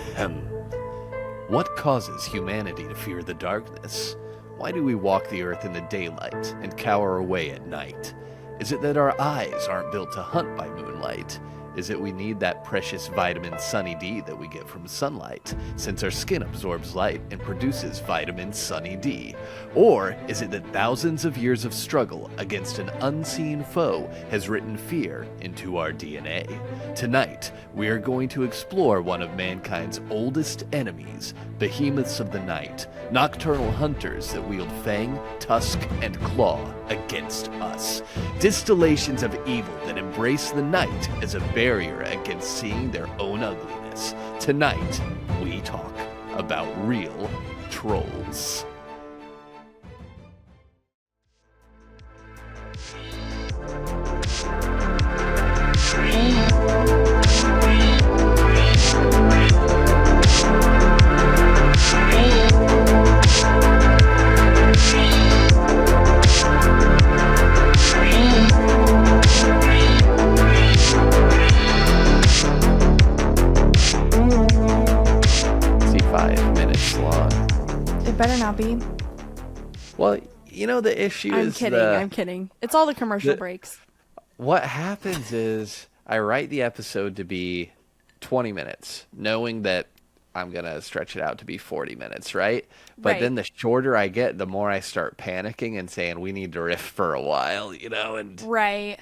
Ahem. What causes humanity to fear the darkness? Why do we walk the earth in the daylight and cower away at night? Is it that our eyes aren't built to hunt by moonlight? Is it we need that precious vitamin Sunny D that we get from sunlight, since our skin absorbs light and produces vitamin Sunny D? Or is it that thousands of years of struggle against an unseen foe has written fear into our DNA? Tonight, we are going to explore one of mankind's oldest enemies, behemoths of the night, nocturnal hunters that wield fang, tusk, and claw against us. Distillations of evil that embrace the night as a barrier against seeing their own ugliness. Tonight, we talk about real trolls. Better not be. Well, you know, the issue is I'm kidding. It's all the commercial breaks. What happens is I write the episode to be 20 minutes, knowing that I'm going to stretch it out to be 40 minutes, right? But then the shorter I get, the more I start panicking and saying we need to riff for a while, you know? And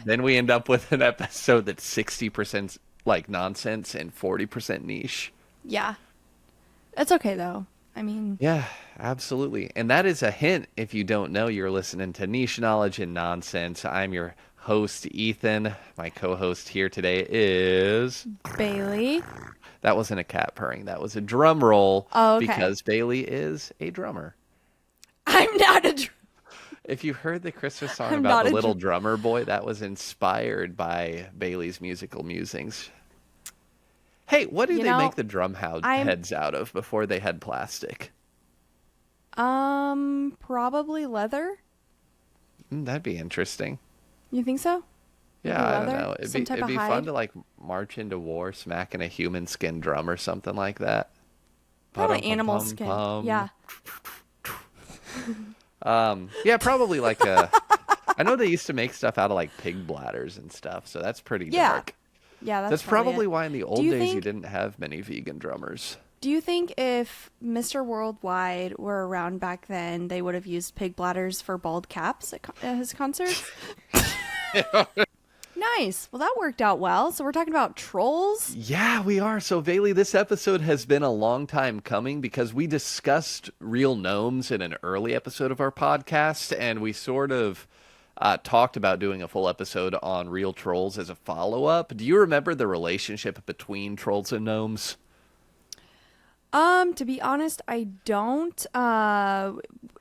then we end up with an episode that's 60% like nonsense and 40% niche. Yeah. It's okay, though. I mean... Yeah, absolutely. And that is a hint, if you don't know, you're listening to Niche Knowledge and Nonsense. I'm your host, Ethan. My co-host here today is... Bailey. That wasn't a cat purring. That was a drum roll. Oh, okay. Because Bailey is a drummer. I'm not a drummer. If you heard the Christmas song about the little drummer boy, that was inspired by Bailey's musical musings. Hey, what do they make the drum heads out of before they had plastic? Probably leather. That'd be interesting. You think so? Yeah, I don't know. It'd be fun to like march into war smacking a human skin drum or something like that. Probably animal skin. Yeah. Yeah, probably like a... I know they used to make stuff out of like pig bladders and stuff, so that's pretty dark. Yeah, that's probably why in the old days you didn't have many vegan drummers. Do you think if Mr. Worldwide were around back then, they would have used pig bladders for bald caps at his concerts? Nice. Well, that worked out well. So we're talking about trolls? Yeah, we are. So, Bailey, this episode has been a long time coming because we discussed real gnomes in an early episode of our podcast, and we sort of... talked about doing a full episode on real trolls as a follow-up. Do you remember the relationship between trolls and gnomes? To be honest, I don't.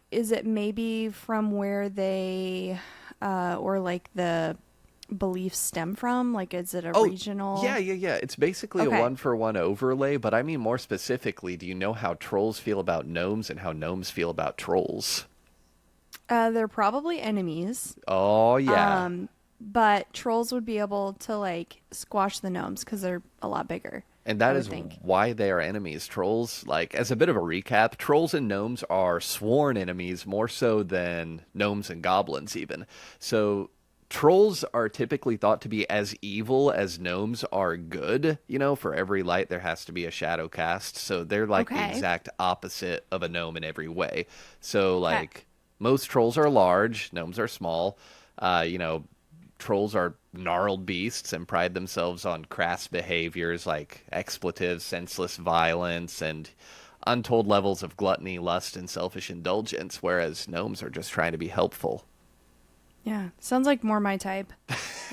Is it maybe from where they, or like the beliefs stem from? Like, is it a regional? Yeah. It's basically a one-for-one overlay, but I mean more specifically, do you know how trolls feel about gnomes and how gnomes feel about trolls? They're probably enemies. Oh, yeah. But trolls would be able to, like, squash the gnomes because they're a lot bigger. And that is why they are enemies. Trolls, like, as a bit of a recap, trolls and gnomes are sworn enemies more so than gnomes and goblins even. So trolls are typically thought to be as evil as gnomes are good. You know, for every light there has to be a shadow cast. So they're like the exact opposite of a gnome in every way. So, like... Most trolls are large, gnomes are small. Trolls are gnarled beasts and pride themselves on crass behaviors like expletives, senseless violence, and untold levels of gluttony, lust, and selfish indulgence, whereas gnomes are just trying to be helpful. Yeah, sounds like more my type.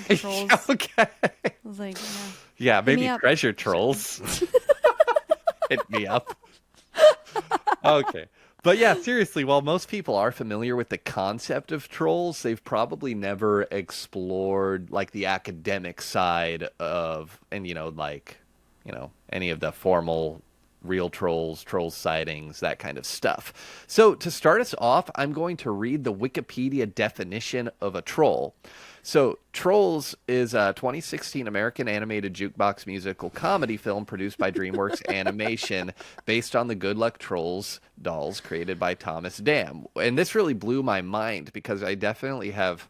Trolls. Okay. I was like, yeah, maybe treasure trolls. Hit me up. Okay. But yeah, seriously, while most people are familiar with the concept of trolls, they've probably never explored like the academic side of, and any of the formal real trolls, troll sightings, that kind of stuff. So to start us off, I'm going to read the Wikipedia definition of a troll. So, Trolls is a 2016 American animated jukebox musical comedy film produced by DreamWorks Animation based on the Good Luck Trolls dolls created by Thomas Dam. And this really blew my mind because I definitely have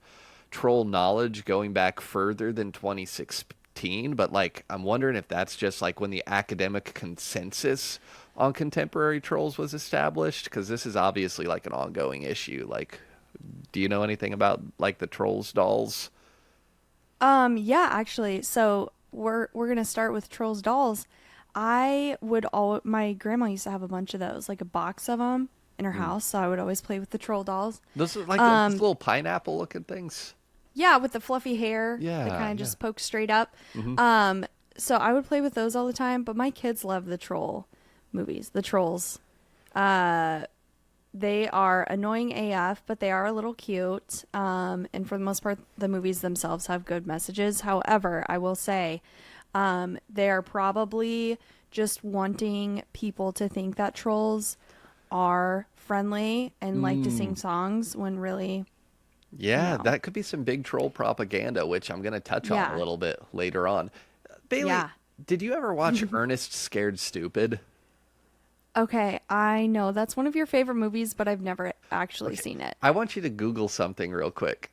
troll knowledge going back further than 2016, but like I'm wondering if that's just like when the academic consensus on contemporary trolls was established, because this is obviously like an ongoing issue. Like, do you know anything about like the Trolls dolls? Yeah, actually. So we're gonna start with Trolls dolls. My grandma used to have a bunch of those, like a box of them in her house. So I would always play with the troll dolls. Those are like those little pineapple looking things. Yeah, with the fluffy hair Yeah, that kind of yeah. just pokes straight up. So I would play with those all the time. But my kids love the troll movies, the trolls. They are annoying AF, but they are a little cute. And for the most part, the movies themselves have good messages. However, I will say, they are probably just wanting people to think that trolls are friendly and like to sing songs when really, Yeah, no. that could be some big troll propaganda, which I'm going to touch on a Yeah. little bit later on. Bailey, Yeah. did you ever watch Ernest Scared Stupid? Okay, I know that's one of your favorite movies, but I've never actually seen it. I want you to Google something real quick.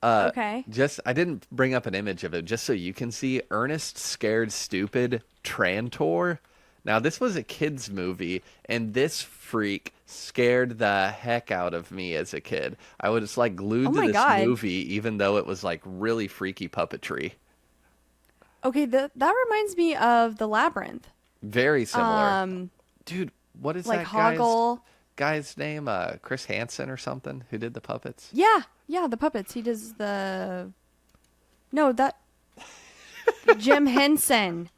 Okay. I didn't bring up an image of it just so you can see Ernest Scared Stupid Trantor. Now, this was a kid's movie, and this freak scared the heck out of me as a kid. I was like glued Oh to my this God. movie, even though it was like really freaky puppetry. Okay, that reminds me of The Labyrinth. Very similar. Dude, what is Like that guy's Hoggle. guy's name? Chris Hansen or something? Who did the puppets? Yeah, the puppets. He does the. No, that. Jim Henson.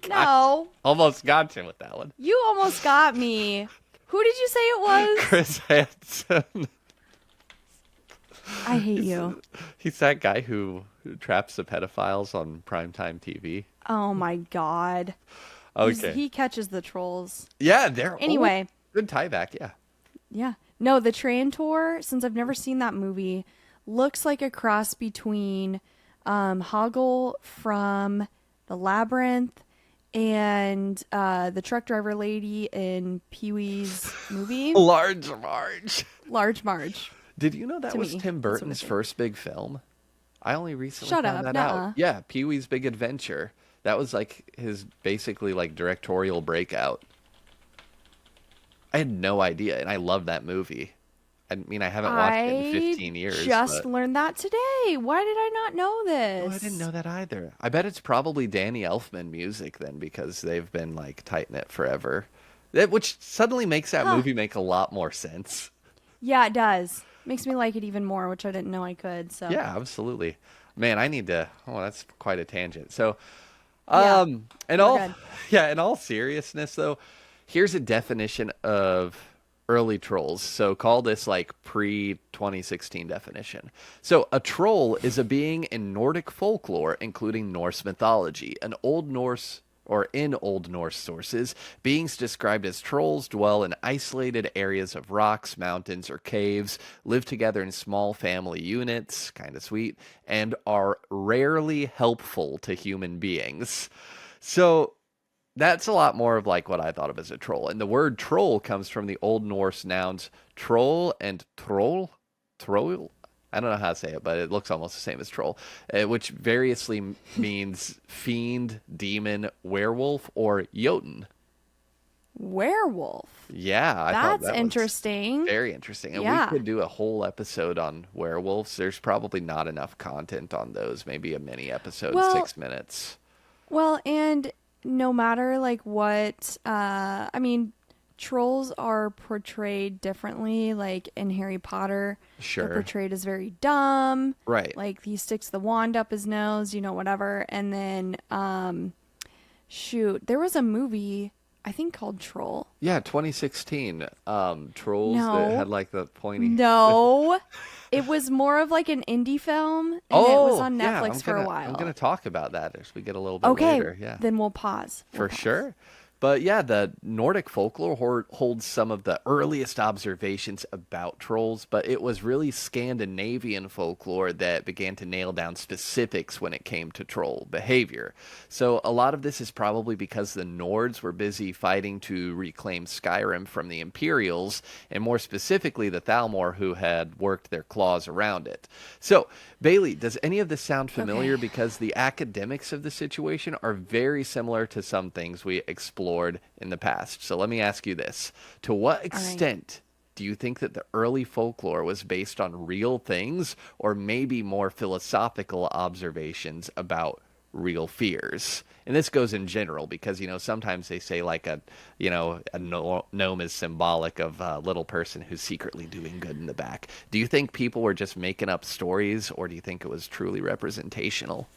No, Almost got you with that one. you almost got me. Who did you say it was? Chris Hansen. I hate you. He's that guy who traps the pedophiles on primetime TV. Oh my God. Okay. He catches the trolls. Yeah, there. Anyway. Good tie back, yeah. Yeah. No, the Trantor, since I've never seen that movie, looks like a cross between Hoggle from The Labyrinth and the truck driver lady in Pee-wee's movie, Large Marge. Large Marge. Did you know that To was me, Tim that's what I Burton's think. first big film? I only recently Shut found up, that nuh-uh. out. Yeah, Pee-wee's Big Adventure. That was like his basically like directorial breakout. I had no idea, and I love that movie. I mean, I haven't watched it in 15 years. Just but... learned that today. Why did I not know this? Oh, I didn't know that either. I bet it's probably Danny Elfman music then, because they've been like tight-knit forever. Which suddenly makes that movie make a lot more sense. Yeah, it does. Makes me like it even more, which I didn't know I could. So Yeah, absolutely. Man, I need to. Oh, that's quite a tangent. So, Yeah, in we're all, good. yeah, in all seriousness, though, here's a definition of early trolls. So, call this like pre-2016 definition. So, a troll is a being in Nordic folklore, including Norse mythology. In Old Norse sources, beings described as trolls dwell in isolated areas of rocks, mountains, or caves, live together in small family units, kind of sweet, and are rarely helpful to human beings. So that's a lot more of like what I thought of as a troll. And the word troll comes from the Old Norse nouns troll and troll. I don't know how to say it, but it looks almost the same as troll, which variously means fiend, demon, werewolf, or jotun. werewolf. Yeah, I thought That's that was interesting. very interesting. And Yeah. we could do a whole episode on werewolves. There's probably not enough content on those. Maybe a mini episode, Well, 6 minutes. Well, and no matter like what, I mean, trolls are portrayed differently. Like in Harry Potter, Sure. they're portrayed as very dumb. Right. Like he sticks the wand up his nose, whatever. And then, shoot, there was a movie I think called Troll. Yeah, 2016. Trolls No. that had like the pointy. No, it was more of like an indie film, and it was on Netflix for a while. I'm gonna talk about that as we get a little bit Okay, later. Yeah, then we'll pause. for sure. But yeah, the Nordic folklore holds some of the earliest observations about trolls, but it was really Scandinavian folklore that began to nail down specifics when it came to troll behavior. So a lot of this is probably because the Nords were busy fighting to reclaim Skyrim from the Imperials, and more specifically the Thalmor, who had worked their claws around it. So, Bailey, does any of this sound familiar? Okay. Because the academics of the situation are very similar to some things we explored in the past. So let me ask you this. To what All right. extent do you think that the early folklore was based on real things or maybe more philosophical observations about real fears? And this goes in general because, sometimes they say like a gnome is symbolic of a little person who's secretly doing good in the back. Do you think people were just making up stories, or do you think it was truly representational?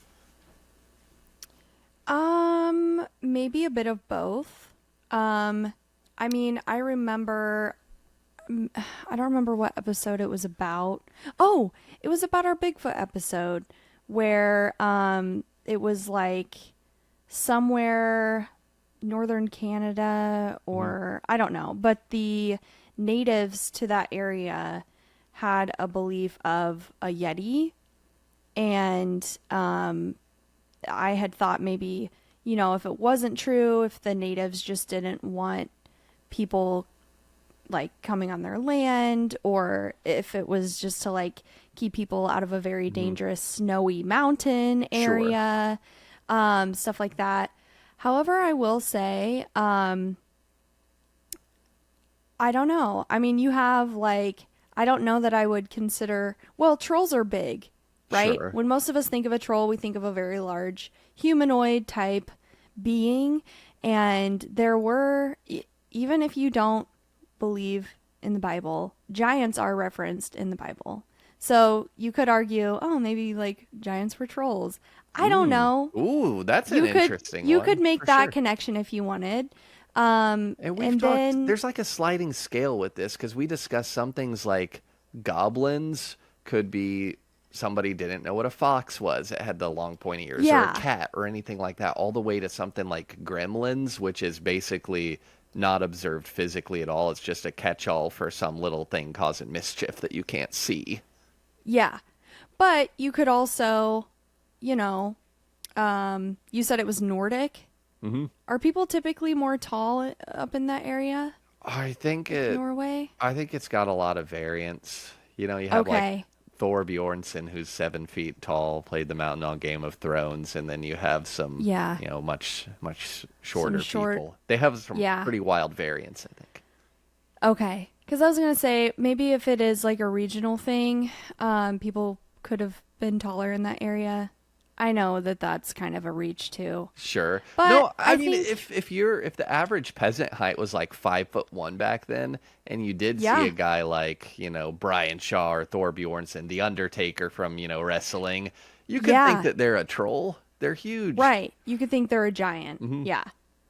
Maybe a bit of both. I mean, I remember, I don't remember what episode it was about. Oh, it was about our Bigfoot episode where, it was like somewhere northern Canada Mhm. or I don't know, but the natives to that area had a belief of a Yeti and I had thought maybe, if it wasn't true, if the natives just didn't want people like coming on their land, or if it was just to like keep people out of a very Mhm. dangerous snowy mountain Sure. area, stuff like that. However, I will say, I don't know. I mean, you have like, I don't know that I would consider, well, trolls are big, right? Sure. When most of us think of a troll, we think of a very large humanoid type being. And there were, even if you don't believe in the Bible, giants are referenced in the Bible. So you could argue, oh, maybe like giants were trolls. I don't Mm. know. Ooh, that's an You could interesting you could one make for that sure. connection if you wanted. And we've And talked, then there's like a sliding scale with this because we discussed some things like goblins could be somebody didn't know what a fox was. It had the long pointy ears, or a yeah, cat, or anything like that, all the way to something like gremlins, which is basically not observed physically at all. It's just a catch-all for some little thing causing mischief that you can't see. yeah. But you could also, you know, you said it was Nordic. Hmm. Are people typically more tall up in that area, I think like it Norway? I think it's got a lot of variance. You have like Okay. Thor Bjornsson, who's 7 feet tall, played the Mountain on Game of Thrones, and then you have some, Yeah. much Some shorter short. people. They have some Yeah. pretty wild variants, I think. Okay. Because I was gonna say maybe if it is like a regional thing, people could have been taller in that area. I know that that's kind of a reach too, Sure. but No, I I mean, think if the average peasant height was like 5'1" back then, and you did see a yeah, guy like, Brian Shaw or Thor Bjornsson, the Undertaker from, wrestling, you could think yeah, that they're a troll. They're huge. right. You could think they're a giant. Hmm. Yeah.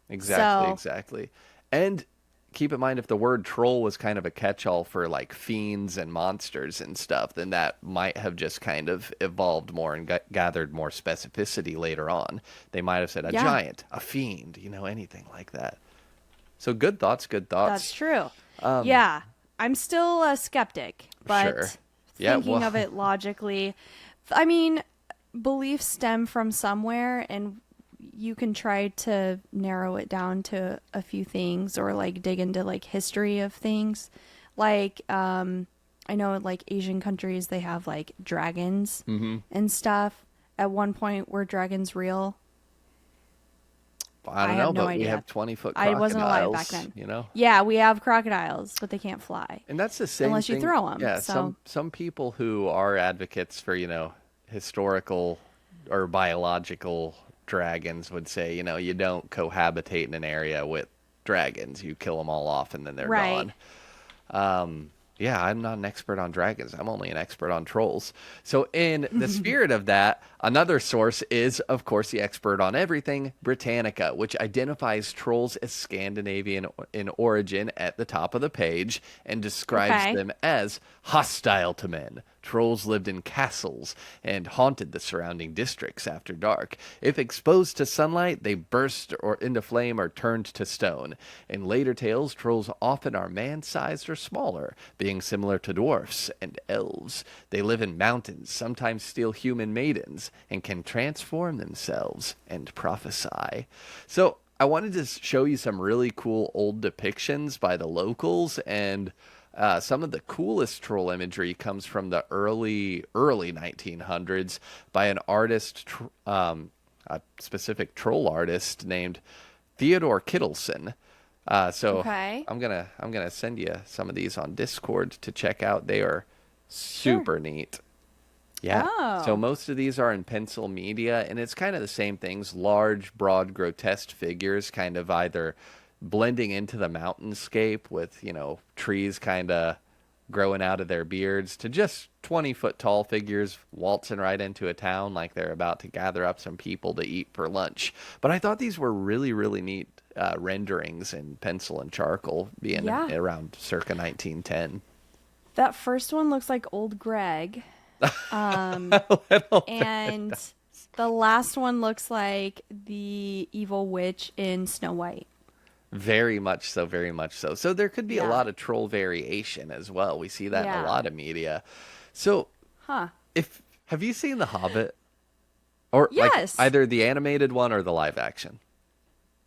Exactly, So exactly. And keep in mind, if the word troll was kind of a catch-all for like fiends and monsters and stuff, then that might have just kind of evolved more and gathered more specificity later on. They might have said a yeah, giant, a fiend, anything like that. So good thoughts, good that's thoughts. true. Um, Yeah. I'm still a skeptic, sure. but Yeah, thinking of well, it logically, I mean, beliefs stem from somewhere and you can try to narrow it down to a few things or like dig into like history of things. Like I know in like Asian countries they have like dragons hmm and stuff. At one point were dragons real? I I don't have know, no but we idea. have 20-foot I wasn't alive back crocodiles, then. you know? Yeah, we have crocodiles, but they can't fly And that's the same unless you thing. throw them. Yeah, So, some people who are advocates for, historical or biological dragons would say, you don't cohabitate in an area with dragons. You kill them all off and then they're right. gone. Yeah, I'm not an expert on dragons. I'm only an expert on trolls. So, in the spirit of that, another source is, of course, the expert on everything, Britannica, which identifies trolls as Scandinavian in origin at the top of the page and describes Okay. them as hostile to men, Trolls lived in castles and haunted the surrounding districts after dark. If exposed to sunlight, they burst or into flame or turned to stone. In later tales, trolls often are man-sized or smaller, being similar to dwarfs and elves. They live in mountains, sometimes steal human maidens, and can transform themselves and prophesy. So I wanted to show you some really cool old depictions by the locals, and some of the coolest troll imagery comes from the early 1900s by an artist, a specific troll artist named Theodore Kittleson. So Okay. I'm gonna send you some of these on Discord to check out. They are Sure. super neat. Yeah. So Oh. most of these are in pencil media, and it's kind of the same things. Large, broad, grotesque figures kind of either blending into the mountainscape with, trees kind of growing out of their beards to just 20-foot tall figures waltzing right into a town like they're about to gather up some people to eat for lunch. But I thought these were really, really neat renderings in pencil and charcoal being Yeah. around circa 1910. That first one looks like old Greg. A little And the last one looks like the evil witch in Snow White. Very much so, very much so. So there could be a Yeah. lot of troll variation as well. We see that in a Yeah. lot of media. So Huh. if have you seen The Hobbit? Or like Yes. either the animated one or the live action?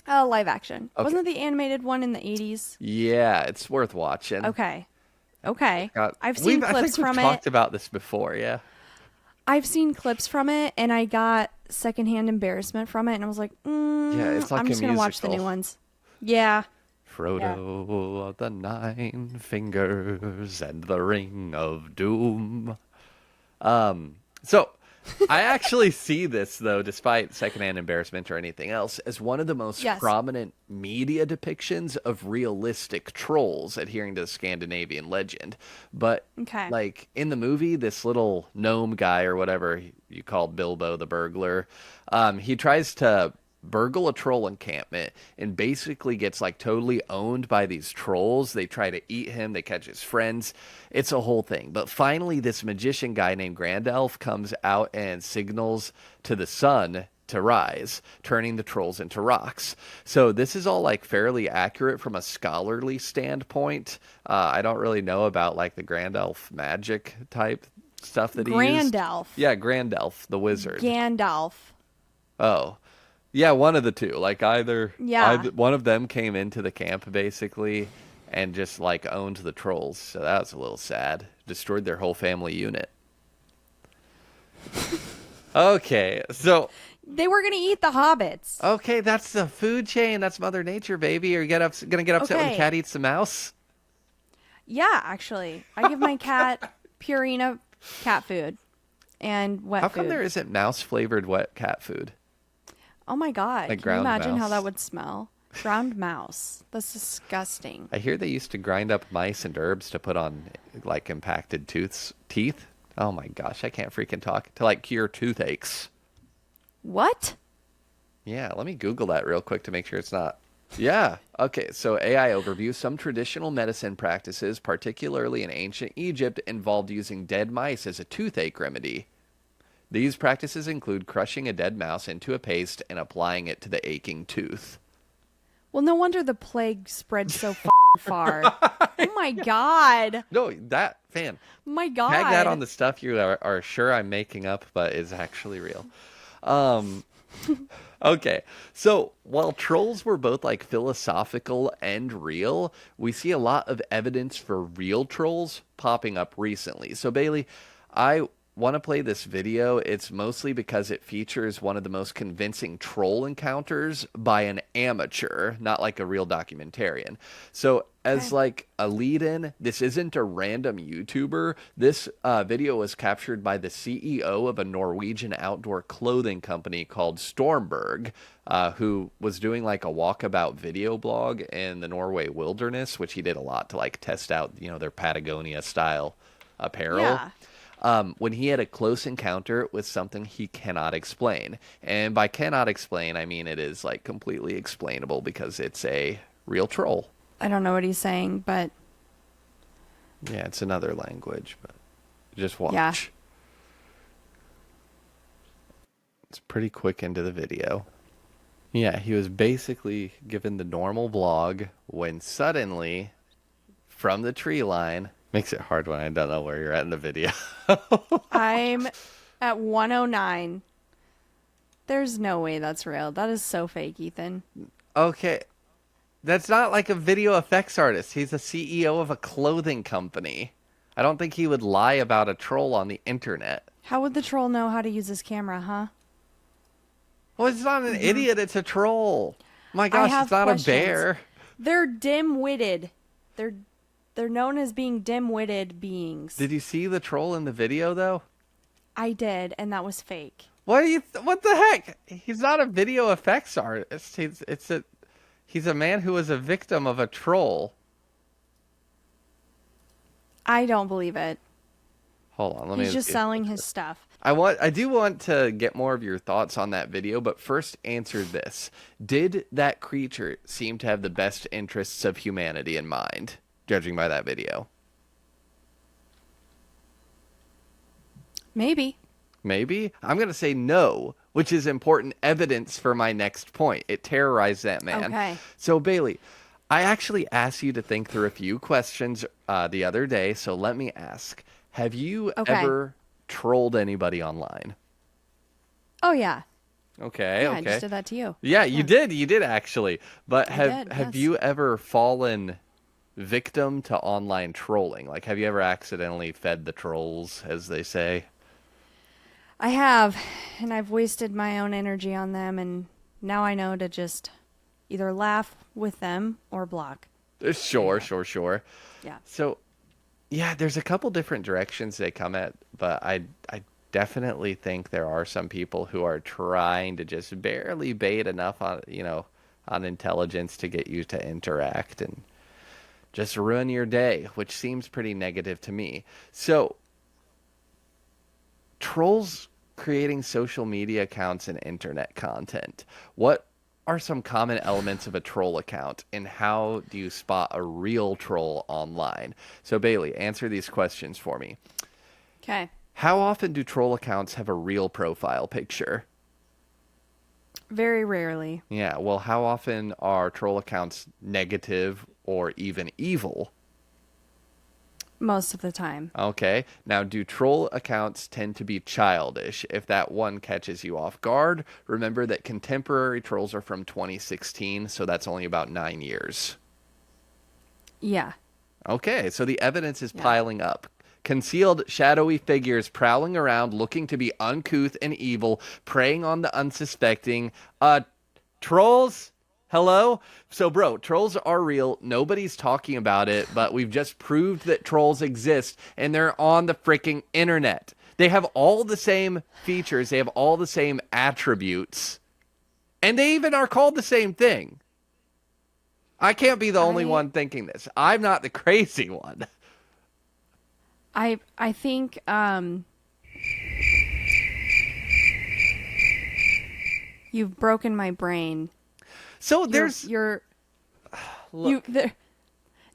Live action. Okay. Wasn't it the animated one in the 80s? Yeah, it's worth watching. Okay. Okay. God, I've seen I clips think we've from talked it. about this before, yeah. I've seen clips from it, and I got secondhand embarrassment from it, and I was like, Yeah, it's like I'm a just going to watch the new musical. ones. Yeah. Frodo of the Nine Fingers and the Ring of Doom. So I actually see this, though, despite secondhand embarrassment or anything else, as one of the most Yes. prominent media depictions of realistic trolls adhering to the Scandinavian legend. But, Okay. like, in the movie, this little gnome guy or whatever you called Bilbo the burglar, he tries to burgle a troll encampment and basically gets like totally owned by these trolls. They try to eat him, they catch his friends. It's a whole thing. But finally this magician guy named Gandalf comes out and signals to the sun to rise, turning the trolls into rocks. So this is all like fairly accurate from a scholarly standpoint. I don't really know about like the Gandalf magic type stuff that he used. Grandalf. Yeah, Gandalf, the wizard. Gandalf. Oh, yeah, one of the two. Like Yeah. either one of them came into the camp basically and just like owned the trolls. So that was a little sad. Destroyed their whole family unit. Okay, so They were going to eat the hobbits. okay, that's the food chain. That's Mother Nature, baby. Are you gonna get upset when the Okay. cat eats the mouse? Yeah, actually. I give my cat Purina cat food and wet How food. come there isn't mouse flavored wet cat food? Oh my God. Like Can you ground imagine how mouse? that would smell? Ground mouse. That's disgusting. I hear they used to grind up mice and herbs to put on like impacted teeth. Oh my gosh, I can't freaking talk. To like cure toothaches. What? Yeah, let me Google that real quick to make sure it's not. Yeah. Okay, so AI overview. Some traditional medicine practices, particularly in ancient Egypt, involved using dead mice as a toothache remedy. These practices include crushing a dead mouse into a paste and applying it to the aching tooth. Well, no wonder the plague spread so far. Oh my God. No, that fan. My God. Tag that on the stuff you are sure I'm making up, but is actually real. Okay, so while trolls were both like philosophical and real, we see a lot of evidence for real trolls popping up recently. So Bailey, I want to play this video. It's mostly because it features one of the most convincing troll encounters by an amateur, not like a real documentarian. So as Okay. like a lead-in, this isn't a random YouTuber. This video was captured by the CEO of a Norwegian outdoor clothing company called Stormberg, who was doing like a walkabout video blog in the Norway wilderness, which he did a lot to like test out, their Patagonia style apparel. Yeah. When he had a close encounter with something he cannot explain. And by cannot explain, I mean it is like completely explainable because it's a real troll. I don't know what he's saying, but Yeah, it's another language, but Just watch. Yeah. It's pretty quick into the video. Yeah, he was basically given the normal vlog when suddenly, from the tree line, makes it hard when I don't know where you're at in the video. I'm at 109. There's no way that's real. That is so fake, Ethan. Okay, that's not like a video effects artist. He's a CEO of a clothing company. I don't think he would lie about a troll on the internet. How would the troll know how to use his camera, huh? Well, it's not an idiot, it's a troll. My gosh, have it's not questions. a bear. They're dim-witted. They're known as being dim-witted beings. Did you see the troll in the video, though? I did, and that was fake. What the heck? He's not a video effects artist. He's a man who was a victim of a troll. I don't believe it. Hold on, let me. He's just selling his stuff. I do want to get more of your thoughts on that video, but first answer this. Did that creature seem to have the best interests of humanity in mind, judging by that video? Maybe. Maybe? I'm going to say no, which is important evidence for my next point. It terrorized that man. Okay. So, Bailey, I actually asked you to think through a few questions the other day, so let me ask. Have you ever trolled anybody online? Oh, yeah. Okay, Yeah, okay. I just did that to you. Yeah, you did actually. But have yes. you ever fallen victim to online trolling? Like, have you ever accidentally fed the trolls, as they say? I have, and I've wasted my own energy on them, and now I know to just either laugh with them or block. Sure. Yeah. So, yeah, there's a couple different directions they come at, but I definitely think there are some people who are trying to just barely bait enough on intelligence to get you to interact and just ruin your day, which seems pretty negative to me. So, trolls creating social media accounts and internet content. What are some common elements of a troll account, and how do you spot a real troll online? So, Bailey, answer these questions for me. Okay. How often do troll accounts have a real profile picture? Very rarely. Yeah, well, how often are troll accounts negative or even evil? Most of the time. Okay. Now, do troll accounts tend to be childish? If that one catches you off guard, remember that contemporary trolls are from 2016, so that's only about 9 years. Yeah. Okay, so the evidence is piling up. Concealed, shadowy figures prowling around, looking to be uncouth and evil, preying on the unsuspecting. Trolls? Hello? So, bro, trolls are real. Nobody's talking about it, but we've just proved that trolls exist, and they're on the freaking internet. They have all the same features. They have all the same attributes. And they even are called the same thing. I can't be the only one thinking this. I'm not the crazy one. I think you've broken my brain. So there's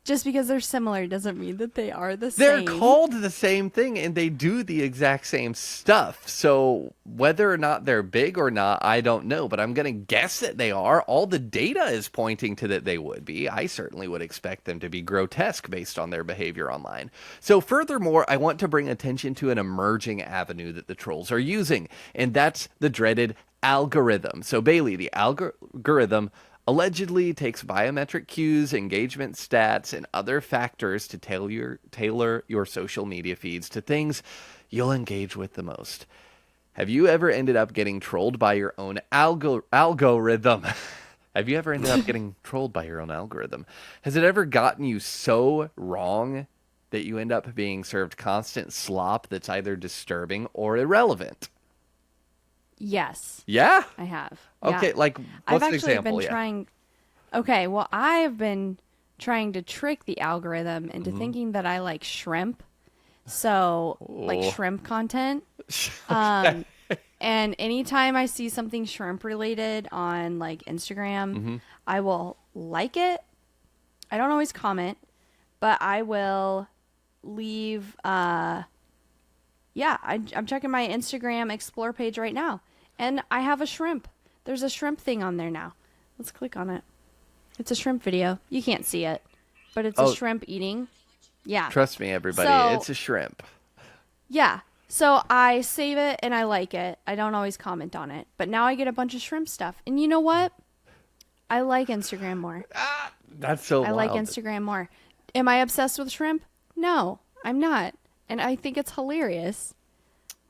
just because they're similar doesn't mean that they are the they're same. called the same thing and they do the exact same stuff. So whether or not they're big or not, I don't know, but I'm going to guess that they are. All the data is pointing to that they would be. I certainly would expect them to be grotesque based on their behavior online. So furthermore, I want to bring attention to an emerging avenue that the trolls are using, and that's the dreaded algorithm. So Bailey, the algorithm allegedly takes biometric cues, engagement stats, and other factors to tailor your social media feeds to things you'll engage with the most. Have you ever ended up getting trolled by your own algorithm? Have you ever ended up getting trolled by your own algorithm? Has it ever gotten you so wrong that you end up being served constant slop that's either disturbing or irrelevant? Yes. Yeah? I have. Okay, Yeah. like, I've what's an actually example? been trying. Okay, well, I've been trying to trick the algorithm into thinking that I like shrimp. So, like shrimp content. And anytime I see something shrimp related on like Instagram, I will like it. I don't always comment, but I will leave Yeah, I'm checking my Instagram explore page right now, and I have a shrimp. There's a shrimp thing on there now. Let's click on it. It's a shrimp video. You can't see it, but it's a Oh, shrimp eating. Yeah. trust me, everybody, So, it's a shrimp. yeah. So I save it and I like it. I don't always comment on it, but now I get a bunch of shrimp stuff. And you know what? I like Instagram more. That's so I wild. like Instagram more. Am I obsessed with shrimp? No, I'm not. And I think it's hilarious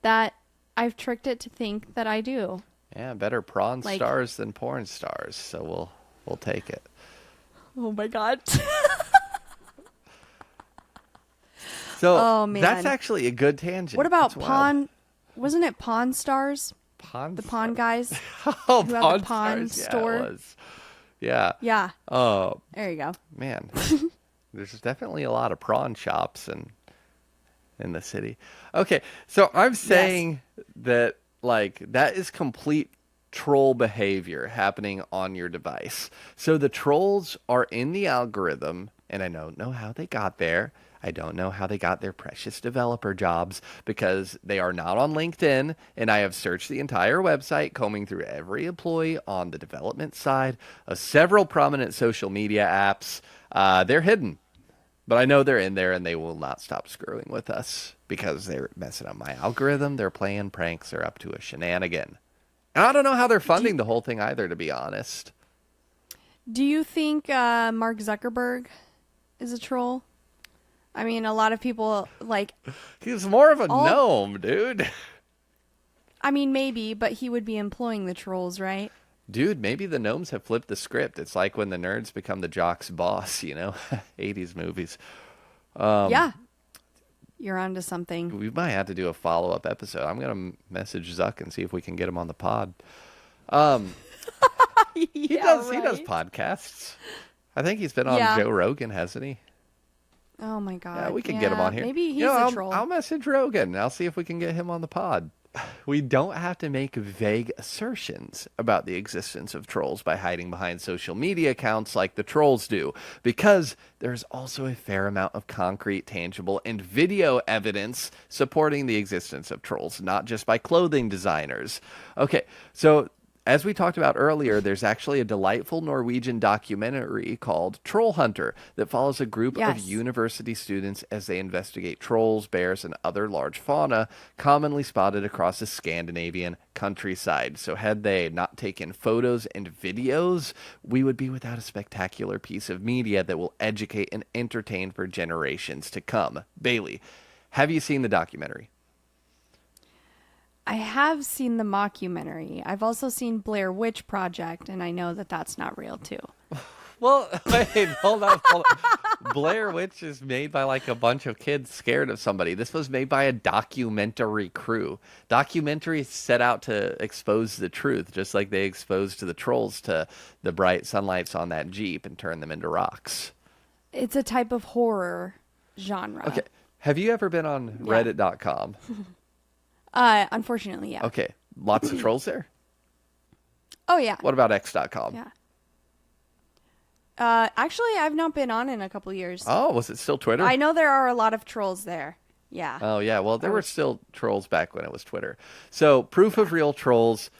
that I've tricked it to think that I do. Yeah, better prawn Like- stars than porn stars, so we'll take it. Oh my god. So Oh, man. that's actually a good tangent. What about That's wild. Pawn? Wasn't it Pawn Stars? Pawn The Pawn guys? Oh, who had the Pawn pawn Stars. store? Yeah, it was. Yeah. Yeah. Oh, There you go. man. There's definitely a lot of prawn shops in the city. Okay, so I'm saying that like that is complete troll behavior happening on your device. So the trolls are in the algorithm, and I don't know how they got there. I don't know how they got their precious developer jobs because they are not on LinkedIn, and I have searched the entire website, combing through every employee on the development side of several prominent social media apps. They're hidden. But I know they're in there, and they will not stop screwing with us because they're messing up my algorithm. They're playing pranks. They're up to a shenanigan. And I don't know how they're funding the whole thing either, to be honest. Do you think Mark Zuckerberg is a troll? I mean, a lot of people like. He's more of a gnome, dude. I mean, maybe, but he would be employing the trolls, right? Dude, maybe the gnomes have flipped the script. It's like when the nerds become the jock's boss, 80s movies. Yeah. You're onto something. We might have to do a follow-up episode. I'm going to message Zuck and see if we can get him on the pod. He does podcasts. I think he's been on Joe Rogan, hasn't he? Oh my god. Yeah, we can get him on here. Maybe he's a troll. I'll message Rogan. I'll see if we can get him on the pod. We don't have to make vague assertions about the existence of trolls by hiding behind social media accounts like the trolls do, because there's also a fair amount of concrete, tangible, and video evidence supporting the existence of trolls, not just by clothing designers. Okay, so as we talked about earlier, there's actually a delightful Norwegian documentary called Troll Hunter that follows a group of university students as they investigate trolls, bears, and other large fauna commonly spotted across the Scandinavian countryside. So had they not taken photos and videos, we would be without a spectacular piece of media that will educate and entertain for generations to come. Bailey, have you seen the documentary? I have seen the mockumentary. I've also seen Blair Witch Project, and I know that that's not real too. Well, wait, hold on. Blair Witch is made by like a bunch of kids scared of somebody. This was made by a documentary crew. Documentaries set out to expose the truth, just like they exposed the trolls to the bright sunlights on that Jeep and turn them into rocks. It's a type of horror genre. Okay. Have you ever been on Reddit.com? Unfortunately, yeah. Okay. Lots of trolls there? Oh, yeah. What about X.com? Yeah. Actually, I've not been on in a couple years. Oh, was it still Twitter? I know there are a lot of trolls there. Yeah. Oh, yeah. Well, there were still trolls back when it was Twitter. So proof of real trolls,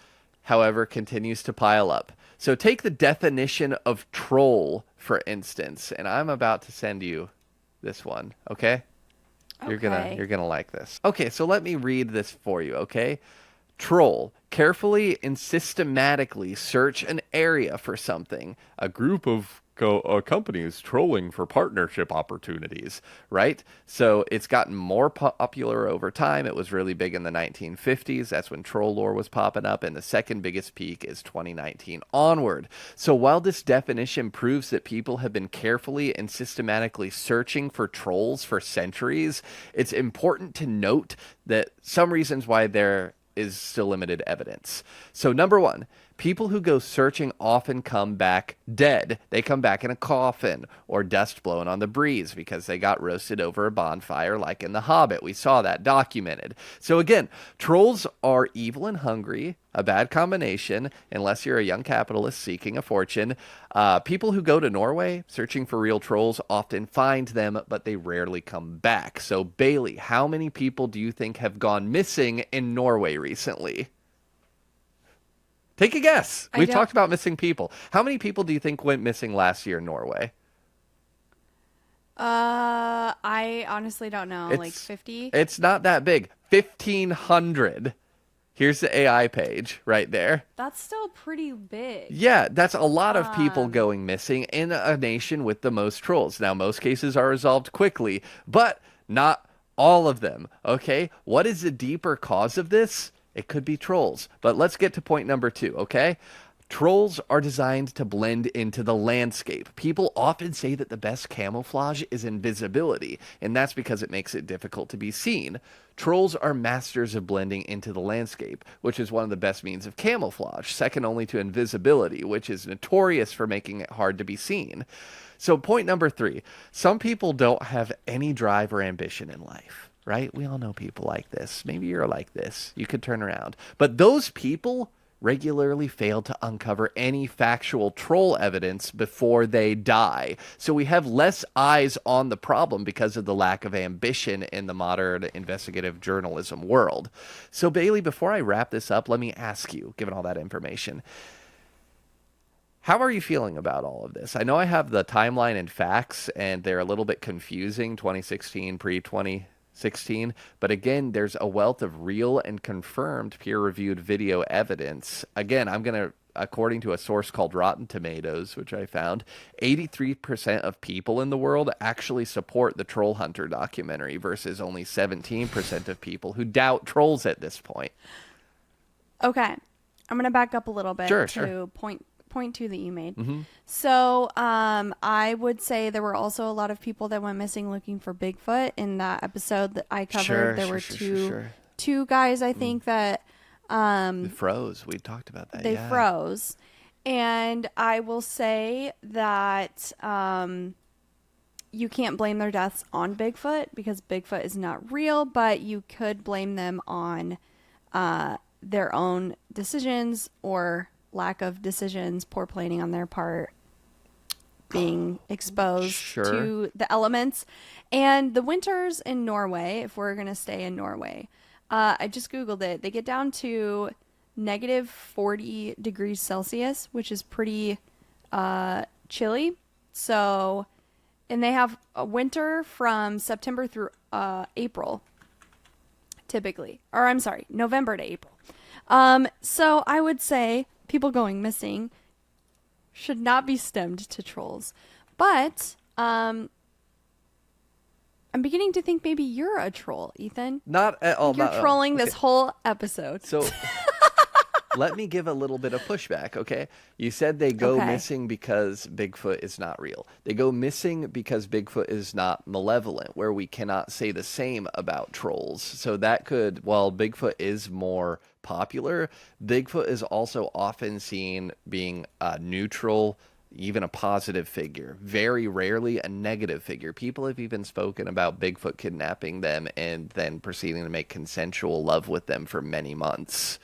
however, continues to pile up. So take the definition of troll, for instance, and I'm about to send you this one, okay? You're gonna like this. Okay, so let me read this for you, okay? Troll. Carefully and systematically search an area for something. A group of companies trolling for partnership opportunities, right? So it's gotten more popular over time. It was really big in the 1950s. That's when troll lore was popping up. And the second biggest peak is 2019 onward. So while this definition proves that people have been carefully and systematically searching for trolls for centuries, it's important to note that some reasons why there is still limited evidence. So number one, People who go searching often come back dead. They come back in a coffin or dust blown on the breeze because they got roasted over a bonfire like in The Hobbit. We saw that documented. So again, trolls are evil and hungry, a bad combination unless you're a young capitalist seeking a fortune. People who go to Norway searching for real trolls often find them, but they rarely come back. So Bailey, how many people do you think have gone missing in Norway recently? Take a guess. We've talked about missing people. How many people do you think went missing last year in Norway? I honestly don't know. Like 50? It's not that big. 1,500. Here's the AI page right there. That's still pretty big. Yeah, that's a lot of people going missing in a nation with the most trolls. Now, most cases are resolved quickly, but not all of them. Okay? What is the deeper cause of this? It could be trolls. But let's get to point number 2, okay? Trolls are designed to blend into the landscape. People often say that the best camouflage is invisibility, and that's because it makes it difficult to be seen. Trolls are masters of blending into the landscape, which is one of the best means of camouflage, second only to invisibility, which is notorious for making it hard to be seen. So point number 3, some people don't have any drive or ambition in life. Right? We all know people like this. Maybe you're like this. You could turn around. But those people regularly fail to uncover any factual troll evidence before they die. So we have less eyes on the problem because of the lack of ambition in the modern investigative journalism world. So Bailey, before I wrap this up, let me ask you, given all that information, how are you feeling about all of this? I know I have the timeline and facts, and they're a little bit confusing, 2016, pre-2016. But again, there's a wealth of real and confirmed peer-reviewed video evidence. Again, according to a source called Rotten Tomatoes, which I found, 83% of people in the world actually support the Troll Hunter documentary versus only 17% of people who doubt trolls at this point. Okay. I'm going to back up a little bit to point 2 that you made. Mm-hmm. So I would say there were also a lot of people that went missing looking for Bigfoot. In that episode that I covered, there were two guys, I think, that they froze. We talked about that. They froze. And I will say that you can't blame their deaths on Bigfoot because Bigfoot is not real, but you could blame them on their own decisions or lack of decisions, poor planning on their part, being exposed to the elements. And the winters in Norway, if we're going to stay in Norway, I just Googled it. They get down to negative 40 degrees Celsius, which is pretty chilly. So, and they have a winter from September through April, typically. Or I'm sorry, November to April. So I would say people going missing should not be stemmed to trolls. But I'm beginning to think maybe you're a troll, Ethan. Not at all. You're trolling this whole episode. So let me give a little bit of pushback, okay? You said they go missing because Bigfoot is not real. They go missing because Bigfoot is not malevolent, where we cannot say the same about trolls. So that could, while Bigfoot is more popular, Bigfoot is also often seen being neutral, even a positive figure. Very rarely a negative figure. People have even spoken about Bigfoot kidnapping them and then proceeding to make consensual love with them for many months.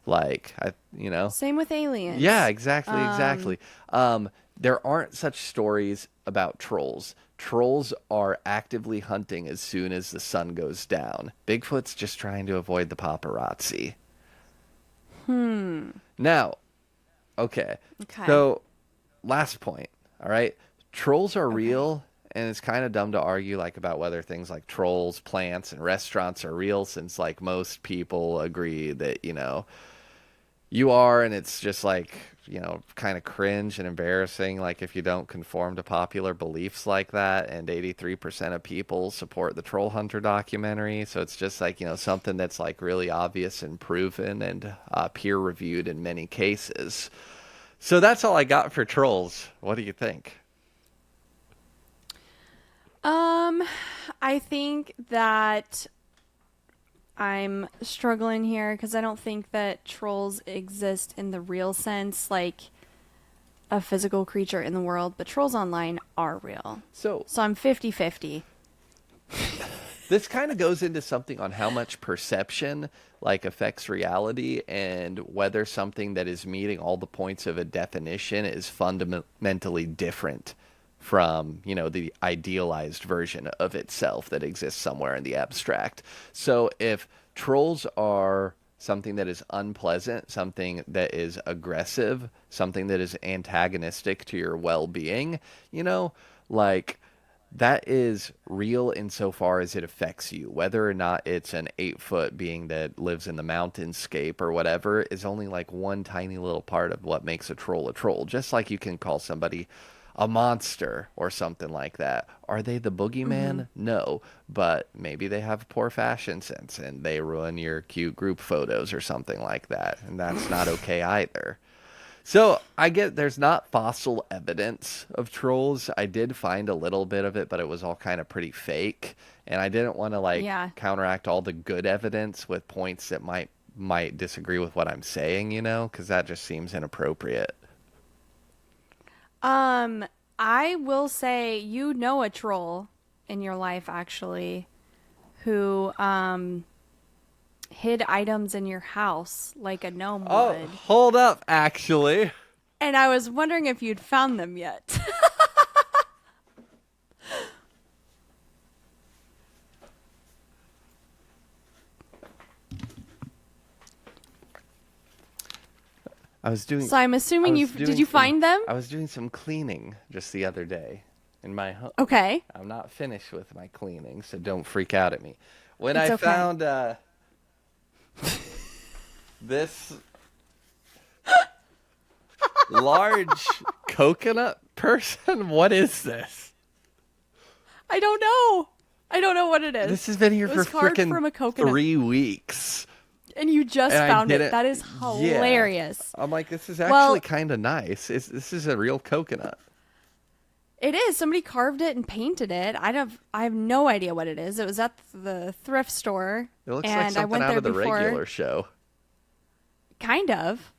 Same with aliens. Yeah, exactly. There aren't such stories about trolls. Trolls are actively hunting as soon as the sun goes down. Bigfoot's just trying to avoid the paparazzi. Now, okay. So, last point, all right? Trolls are real, and it's kind of dumb to argue about whether things like trolls, plants, and restaurants are real, since most people agree that, you are, and it's just kind of cringe and embarrassing if you don't conform to popular beliefs like that. And 83% of people support the Troll Hunter documentary, so it's just something that's really obvious and proven and peer reviewed in many cases. So that's all I got for trolls. What do you think? I think that I'm struggling here because I don't think that trolls exist in the real sense, like a physical creature in the world, but trolls online are real. So So I'm 50-50. this kind of goes into something on how much perception like affects reality and whether something that is meeting all the points of a definition is fundamentally different from, the idealized version of itself that exists somewhere in the abstract. So if trolls are something that is unpleasant, something that is aggressive, something that is antagonistic to your well-being, like that is real insofar as it affects you. Whether or not it's an 8-foot being that lives in the mountainscape or whatever is only like one tiny little part of what makes a troll a troll. Just like you can call somebody a monster or something like that. Are they the boogeyman? No, but maybe they have poor fashion sense and they ruin your cute group photos or something like that. And that's not okay either. So I get there's not fossil evidence of trolls. I did find a little bit of it, but it was all kind of pretty fake. And I didn't want to Yeah. counteract all the good evidence with points that might disagree with what I'm saying, because that just seems inappropriate. I will say you know a troll in your life actually who hid items in your house like a gnome Oh, would. hold up, actually. And I was wondering if you'd found them yet. I was doing. So I'm assuming did you find them? I was doing some cleaning just the other day in my home. Okay. I'm not finished with my cleaning, so don't freak out at me. When It's I okay. found this large coconut person, what is this? I don't know. I don't know what it is. This has been here It for was carved from a freaking coconut. 3 weeks. And you just And I found it. didn't- That is Yeah. hilarious. I'm like, this is Well- actually kind of nice. This is a real coconut. It is. Somebody carved it and painted it. I have no idea what it is. It was at the thrift store. It looks and like I something went out there of the before. regular show. Kind of.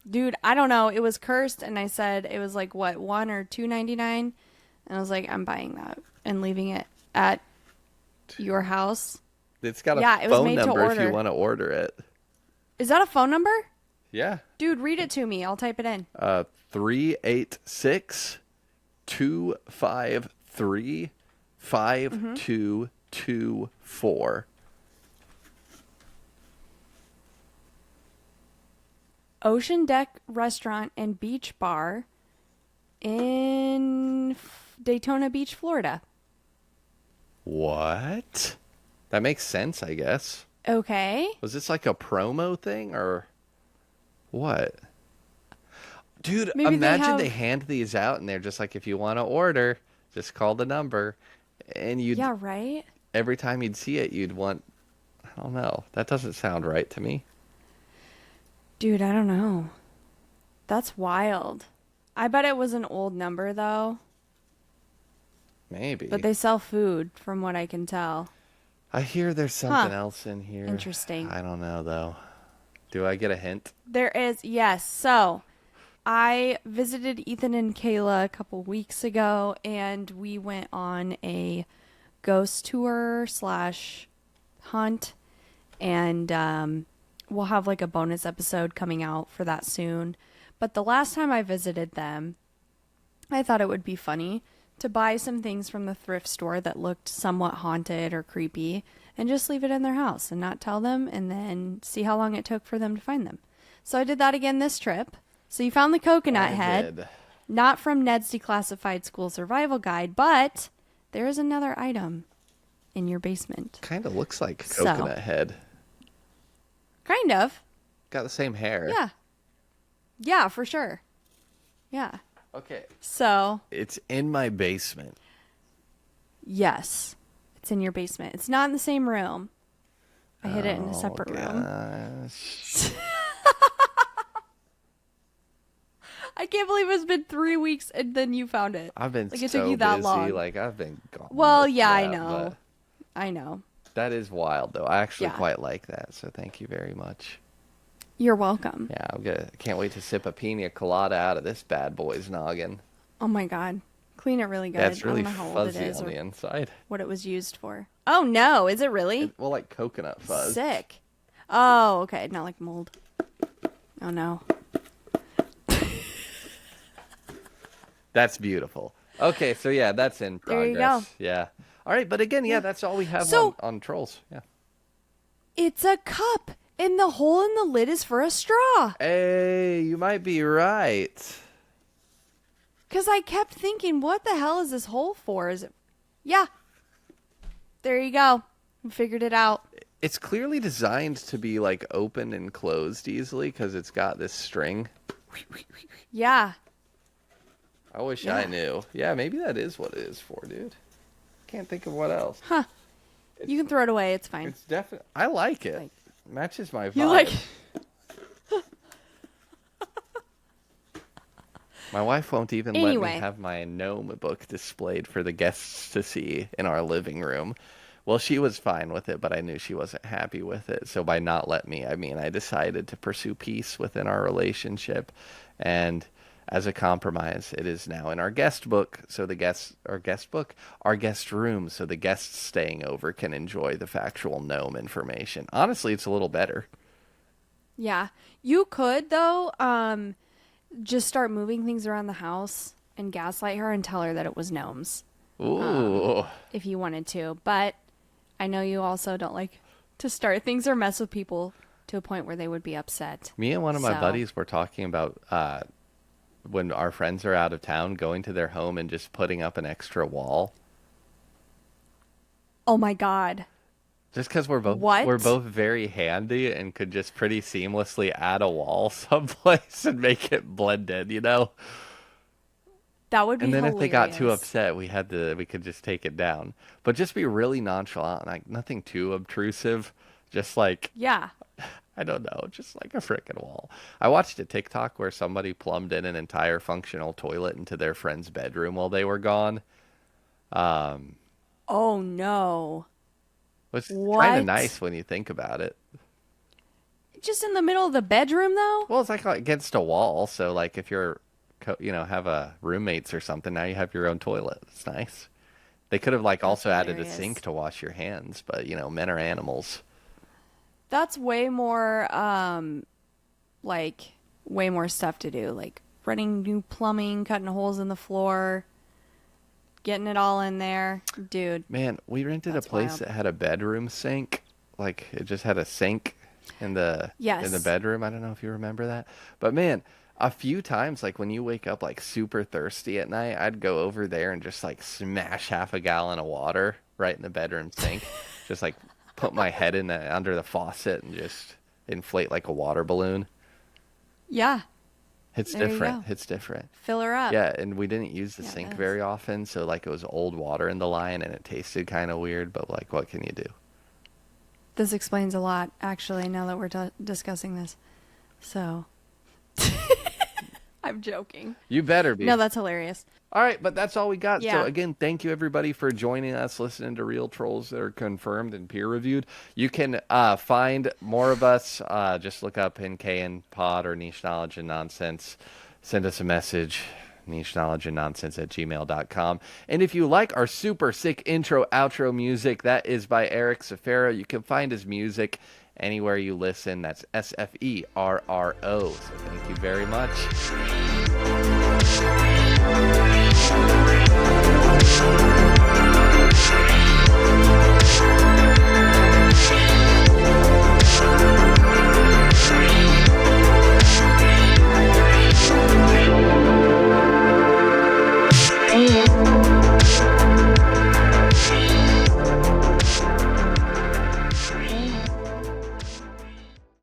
Dude, I don't know. It was cursed and I said it was like what, $1 or $2.99? And I was like, I'm buying that and leaving it at your house. It's got a Yeah, it was phone made to number if you order. want to order it. Is that a phone number? Yeah. Dude, read it to me. I'll type it in. 386-253-5224. Ocean Deck Restaurant and Beach Bar in Daytona Beach, Florida. What? That makes sense, I guess. Okay. Was this like a promo thing or what? Dude, Maybe imagine they they have- hand these out and they're just like, if you want to order, just call the number. And you'd Yeah, right? every time you'd see it, you'd want, I don't know. That doesn't sound right to me. Dude, I don't know. That's wild. I bet it was an old number, though. Maybe. But they sell food, from what I can tell. I hear there's something else in here. Interesting. I don't know, though. Do I get a hint? There is, yes. So, I visited Ethan and Kayla a couple weeks ago, and we went on a ghost tour / hunt, and we'll have like a bonus episode coming out for that soon. But the last time I visited them, I thought it would be funny to buy some things from the thrift store that looked somewhat haunted or creepy and just leave it in their house and not tell them and then see how long it took for them to find them. So I did that again this trip. So you found the coconut head, did. not from Ned's Declassified School Survival Guide, but there is another item in your basement. Kind of looks like So. coconut head. Kind of. Got the same hair. Yeah. Yeah, for sure. Yeah. Okay. So, It's in my basement. yes, it's in your basement. It's not in the same room. I hid it in a separate room. Gosh. I can't believe it's been 3 weeks and then you found it. I've been Like, it so took you that busy. long. Like I've been gone. Well, with yeah, I crap, know. I know. That is wild, though. I actually Yeah. quite like that, so thank you very much. You're welcome. Yeah, can't wait to sip a pina colada out of this bad boy's noggin. Oh my God. Clean it really good. That's really I don't know how old it fuzzy is on or the inside. what it was used for. Oh no, is it really? Well, like coconut fuzz. Sick. Oh, okay. Not like mold. Oh no. That's beautiful. Okay, so yeah, that's in progress. There you go. Yeah. All right, but again, yeah, that's all we have So- on trolls. Yeah. It's a cup, and the hole in the lid is for a straw. Hey, you might be right. Because I kept thinking, what the hell is this hole for? Is it? Yeah. There you go. We figured it out. It's clearly designed to be like open and closed easily because it's got this string. Yeah. I wish Yeah. I knew. Yeah, maybe that is what it is for, dude. Can't think of what else. Huh. You can throw it away. It's fine. It's definitely. I like it. Like- Matches my vibe. You like? My wife won't even let Anyway. me have my gnome book displayed for the guests to see in our living room. Well, she was fine with it, but I knew she wasn't happy with it. So by not let me, I mean I decided to pursue peace within our relationship, and as a compromise, it is now in our guest book. So our guest room, so the guests staying over can enjoy the factual gnome information. Honestly, it's a little better. Yeah. You could, though, just start moving things around the house and gaslight her and tell her that it was gnomes Ooh. if you wanted to. But I know you also don't like to start things or mess with people to a point where they would be upset. Me and one of my So- buddies were talking about when our friends are out of town, going to their home and just putting up an extra wall. Oh my God. Just because we're both very handy and could just pretty seamlessly add a wall someplace and make it blend in, you know. That would be And then if they got too hilarious. upset, we could just take it down. But just be really nonchalant, like nothing too obtrusive. Just like, Yeah. I don't know, just like a frickin' wall. I watched a TikTok where somebody plumbed in an entire functional toilet into their friend's bedroom while they were gone. Oh no. It's kind What? of nice when you think about it. Just in the middle of the bedroom, though? Well, it's like against a wall, so like if you're, have a roommates or something, now you have your own toilet. It's nice. They could have like also added a hilarious. sink to wash your hands, but men are animals. That's way more, way more stuff to do. Like running new plumbing, cutting holes in the floor, getting it all in there. Dude. Man, we rented That's a place wild. that had a bedroom sink. Like it just had a sink in the Yes. bedroom. I don't know if you remember that. But man, a few times like when you wake up like super thirsty at night, I'd go over there and just like smash half a gallon of water right in the bedroom sink. Just like put my head in under the faucet and just inflate like a water balloon. Yeah. It's There you different. go. It's different. Fill her up. Yeah, and we didn't use the Yeah, sink that's- very often, so like it was old water in the line and it tasted kind of weird, but like what can you do? This explains a lot, actually, now that we're discussing this. So. I'm joking. You better be. No, that's hilarious. All right, but that's all we got. So Yeah. again, thank you everybody for joining us, listening to Real Trolls that are confirmed and peer reviewed. You can find more of us. Just look up NKN Pod or Niche Knowledge and Nonsense. Send us a message, niche knowledge and nonsense at gmail.com. And if you like our super sick intro outro music, that is by Eric Safero. You can find his music anywhere you listen. That's SFERRO. So thank you very much.